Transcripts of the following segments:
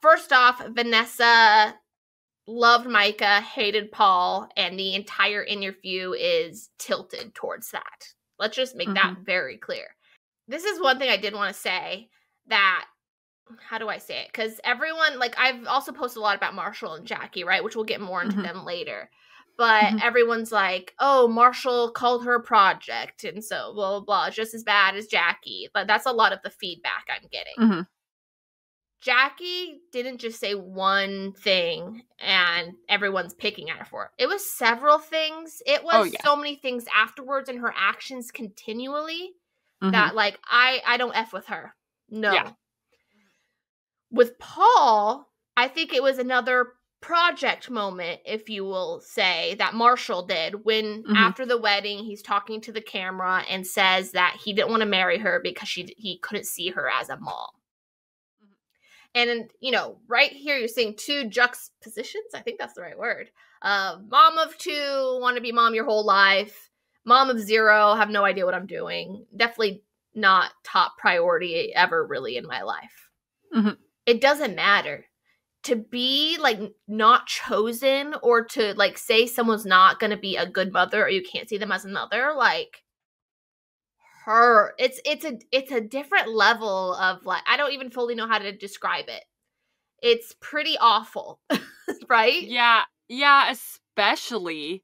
first off, Vanessa loved Micah, hated Paul, and the entire interview is tilted towards that. Let's just make that very clear. This is one thing I did want to say that, how do I say it? Because everyone, like, I've also posted a lot about Marshall and Jackie, right? Which we'll get more into them later. But everyone's like, oh, Marshall called her a project, and so blah, blah, blah, just as bad as Jackie. But that's a lot of the feedback I'm getting. Jackie didn't just say one thing and everyone's picking at her for it. It was several things. It was so many things afterwards and her actions continually that, like, I don't F with her. No. Yeah. With Paul, I think it was another project moment, if you will say, that Marshall did when after the wedding, he's talking to the camera and says that he didn't want to marry her because he couldn't see her as a mom. And, you know, right here, you're seeing two juxtapositions. I think that's the right word. Mom of two, want to be mom your whole life. Mom of zero, have no idea what I'm doing. Definitely not top priority ever really in my life. It doesn't matter. To be, like, not chosen or to, like, say someone's not going to be a good mother or you can't see them as a mother, like, it's a different level of, like, I don't even fully know how to describe it. It's pretty awful, right? Yeah, especially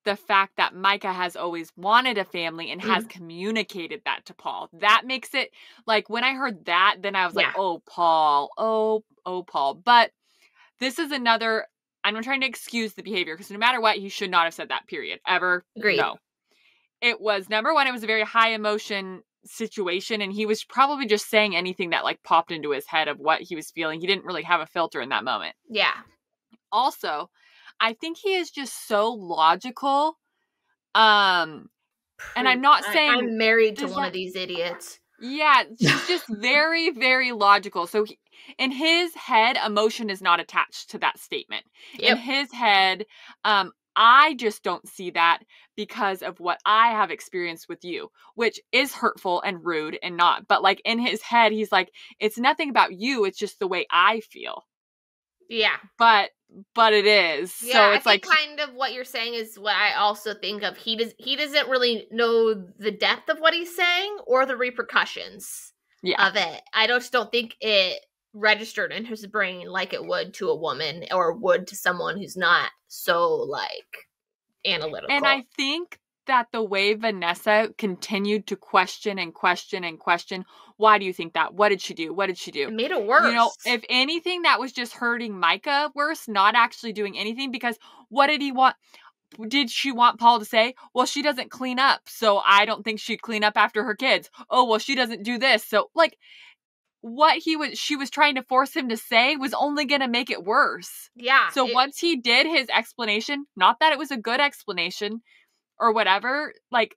the fact that Micah has always wanted a family and has communicated that to Paul. That makes it, like, when I heard that, then I was like, oh, Paul, oh, Paul. But this is another, I'm not trying to excuse the behavior, because no matter what, he should not have said that, period. Ever. Agreed. No. It was, number one, it was a very high emotion situation, and he was probably just saying anything that, like, popped into his head of what he was feeling. He didn't really have a filter in that moment. Yeah. Also, I think he is just so logical. And I'm not saying I'm married to one of these idiots. Yeah, he's just very, very logical. So in his head, emotion is not attached to that statement. In his head, I just don't see that because of what I have experienced with you, which is hurtful and rude and not. But, like, in his head, he's like, it's nothing about you. It's just the way I feel. Yeah. But it is. Yeah, so it's I think kind of what you're saying is what I also think of. He doesn't really know the depth of what he's saying or the repercussions of it. I just don't think it registered in his brain like it would to a woman or would to someone who's not so, like, analytical. And I think that the way Vanessa continued to question and question and question, why do you think that? What did she do? What did she do? It made it worse. You know, if anything, that was just hurting Micah worse, not actually doing anything, because what did he want? Did she want Paul to say, well, she doesn't clean up, so I don't think she'd clean up after her kids. Oh, well, she doesn't do this. So, like, what she was trying to force him to say was only going to make it worse. Yeah. So once he did his explanation, not that it was a good explanation or whatever, like,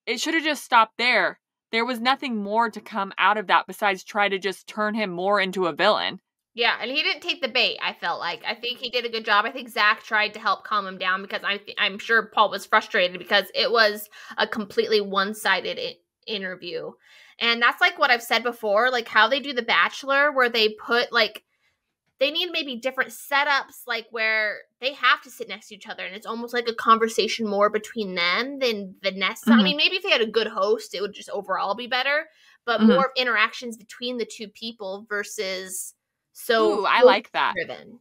it should have just stopped there. There was nothing more to come out of that besides try to just turn him more into a villain. Yeah, and he didn't take the bait, I felt like. I think he did a good job. I think Zach tried to help calm him down because I'm sure Paul was frustrated because it was a completely one-sided interview. And that's, like, what I've said before, like, how they do The Bachelor, where they put, like, they need maybe different setups, like, where they have to sit next to each other, and it's almost like a conversation more between them than Vanessa. I mean, maybe if they had a good host, it would just overall be better, but more interactions between the two people versus... I like that. Driven.